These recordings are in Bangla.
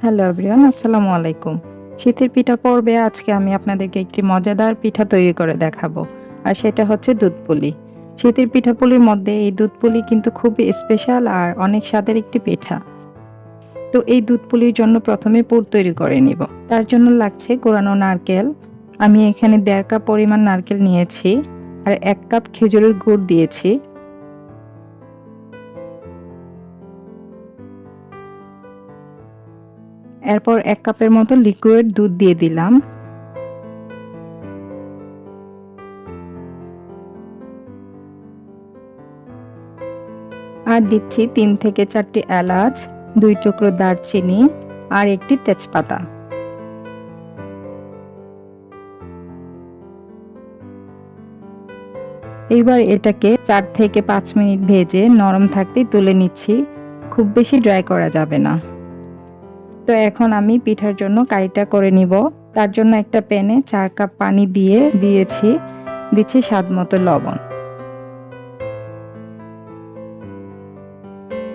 হ্যালো এভরিওয়ান, আসসালামু আলাইকুম। শীতের পিঠা পর্বে আজকে আমি আপনাদেরকে একটি মজাদার পিঠা তৈরি করে দেখাবো। আর সেটা হচ্ছে দুধ পুলি। শীতের পিঠাপুলির মধ্যে এই দুধ পুলি কিন্তু খুবই স্পেশাল আর অনেক স্বাদের একটি পিঠা। তো এই দুধ পুলির জন্য প্রথমে পুর তৈরি করে নিব। তার জন্য লাগছে কোরানো নারকেল। আমি এখানে 1.5 কাপ পরিমাণ নারকেল নিয়েছি আর 1 কাপ খেজুরের গুড় দিয়েছি। এরপর 1 কাপের মতো লিকুইড দুধ দিয়ে দিলাম। আর দিচ্ছি 3 থেকে 4টি এলাচ, 2 টুকরো দারচিনি আর একটি তেজপাতা। এইবার এটাকে 4 থেকে 5 মিনিট ভেজে নরম থাকতেই তুলে নিচ্ছি। খুব বেশি ড্রাই করা যাবে না। তো এখন আমি পিঠার জন্য কাইটা করে নিব। তার জন্য একটা প্যানে 4 কাপ পানি দিয়ে দিচ্ছি স্বাদ মতো লবণ।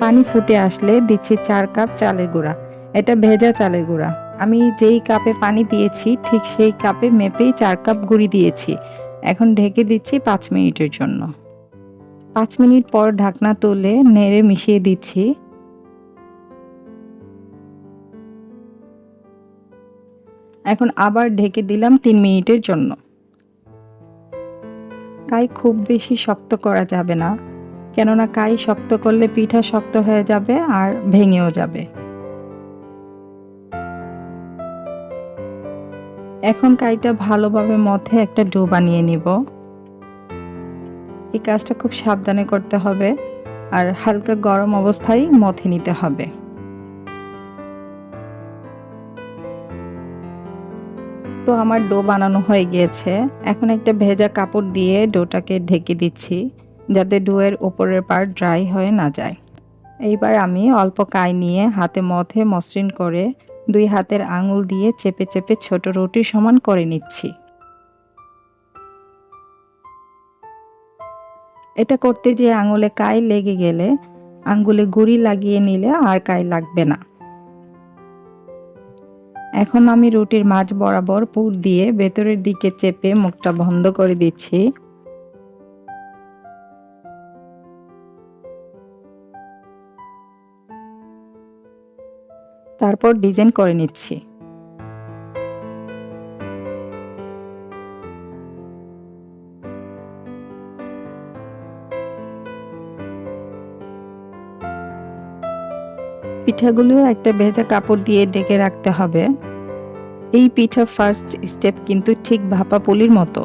পানি ফুটে আসলে দিচ্ছি 4 কাপ চালের গুঁড়া। এটা ভেজা চালের গুঁড়া। আমি যেই কাপে পানি দিয়েছি ঠিক সেই কাপে মেপেই 4 কাপ গুঁড়ি দিয়েছি। এখন ঢেকে দিচ্ছি 5 মিনিটের জন্য। 5 মিনিট পর ঢাকনা তুলে নেড়ে মিশিয়ে দিচ্ছি। এখন আবার ঢেকে দিলাম 3 মিনিটের জন্য। কাই খুব বেশি শক্ত করা যাবে না, কেননা কাই শক্ত করলে পিঠা শক্ত হয়ে যাবে আর ভেঙেও যাবে। এখন কাইটা ভালোভাবে মথে একটা ডো বানিয়ে নিব। এই কাজটা খুব সাবধানে করতে হবে আর হালকা গরম অবস্থায় মথে নিতে হবে। তো আমার ডো বানানো হয়ে গিয়েছে। এখন একটা ভেজা কাপড় দিয়ে ডোটাকে ঢেকে দিচ্ছি, যাতে ডোয়ের উপরের পার্ট ড্রাই হয়ে না যায়। এইবার আমি অল্প কাই নিয়ে হাতে মথে মসৃণ করে 2 হাতের আঙুল দিয়ে চেপে চেপে ছোট রুটির সমান করে নিচ্ছি। এটা করতে যেয়ে আঙুলে কাই লেগে গেলে আঙ্গুলে গুঁড়ি লাগিয়ে নিলে আর কাই লাগবে না। এখন আমি রুটির মাঝ বরাবর পুর দিয়ে ভেতরের দিকে চেপে মুখটা বন্ধ করে দিচ্ছি। তারপর ডিজাইন করে নিচ্ছি। পিঠাগুলো একটা ভেজা কাপড় দিয়ে ঢেকে রাখতে হবে। এই পিঠার ফার্স্ট স্টেপ কিন্তু ঠিক ভাপা পুলির মতো।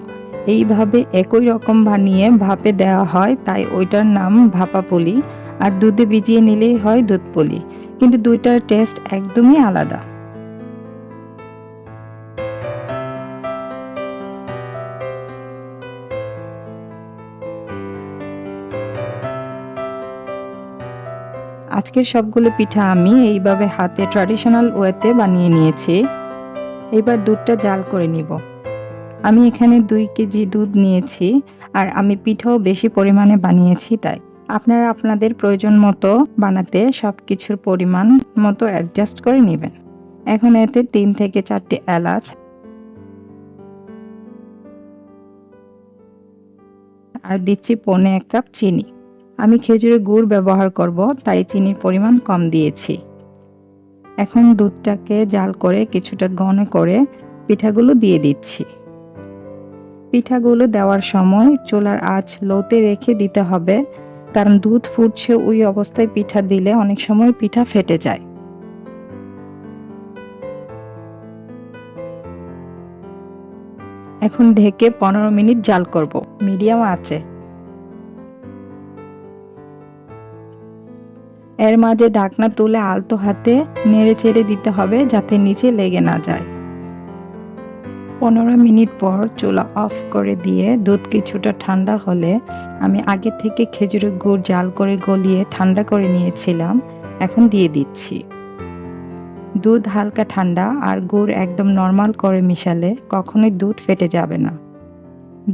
এইভাবে একই রকম বানিয়ে ভাপে দেওয়া হয়, তাই ওইটার নাম ভাপা পুলি। আর দুধে ভিজিয়ে নিলেই হয় দুধ পুলি, কিন্তু দুইটার টেস্ট একদমই আলাদা। আজকের সবগুলো পিঠা আমি এইভাবে হাতে ট্র্যাডিশনাল ওয়েতে বানিয়ে নিয়েছি। এবার দুধটা জাল করে নিব। আমি এখানে 2 কেজি দুধ নিয়েছি আর আমি পিঠাও বেশি পরিমাণে বানিয়েছি, তাই আপনারা আপনাদের প্রয়োজন মতো বানাতে সব কিছুর পরিমাণ মতো অ্যাডজাস্ট করে নেবেন। এখন এতে 3 থেকে 4টি এলাচ আর দিচ্ছি 1/4 কাপ চিনি। আমি খেজুরের গুড় ব্যবহার করব, তাই চিনির পরিমাণ কম দিয়েছি। এখন দুধটাকে জাল করে কিছুটা ঘন করে পিঠাগুলো দিয়ে দিচ্ছি। পিঠাগুলো দেওয়ার সময় চুলার আঁচ লোতে রেখে দিতে হবে, কারণ দুধ ফুটছে ওই অবস্থায় পিঠা দিলে অনেক সময় পিঠা ফেটে যায়। এখন ঢেকে 15 মিনিট জাল করব মিডিয়াম আঁচে। এর মাঝে ঢাকনা তুলে আলতো হাতে নেড়ে চেড়ে দিতে হবে, যাতে নিচে লেগে না যায়। 15 মিনিট পর চুলা অফ করে দিয়ে দুধ কিছুটা ঠান্ডা হলে আমি আগে থেকে খেজুরের গুড় জাল করে গলিয়ে ঠান্ডা করে নিয়েছিলাম, এখন দিয়ে দিচ্ছি। দুধ হালকা ঠান্ডা আর গুড় একদম নরমাল করে মিশালে কখনোই দুধ ফেটে যাবে না।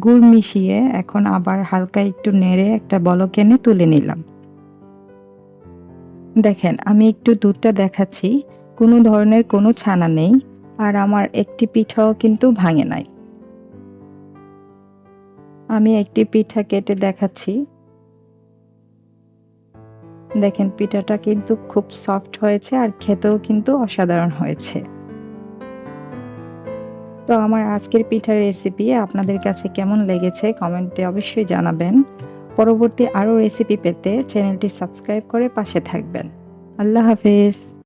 গুড় মিশিয়ে এখন আবার হালকা একটু নেড়ে একটা বলক এনে তুলে নিলাম। দেখেন, আমি একটু দুধটা দেখাচ্ছি, কোনো ধরনের কোনো ছানা নেই, আর আমার একটি পিঠাও কিন্তু ভাঙে নাই। আমি একটি পিঠা কেটে দেখাচ্ছি। দেখেন পিঠাটা কিন্তু খুব সফট হয়েছে আর খেতেও কিন্তু অসাধারণ হয়েছে। তো আমার আজকের পিঠার রেসিপি আপনাদের কাছে কেমন লেগেছে কমেন্টে অবশ্যই জানাবেন। পরবর্তী আরও রেসিপি পেতে চ্যানেলটি সাবস্ক্রাইব করে পাশে থাকবেন। আল্লাহ হাফেজ।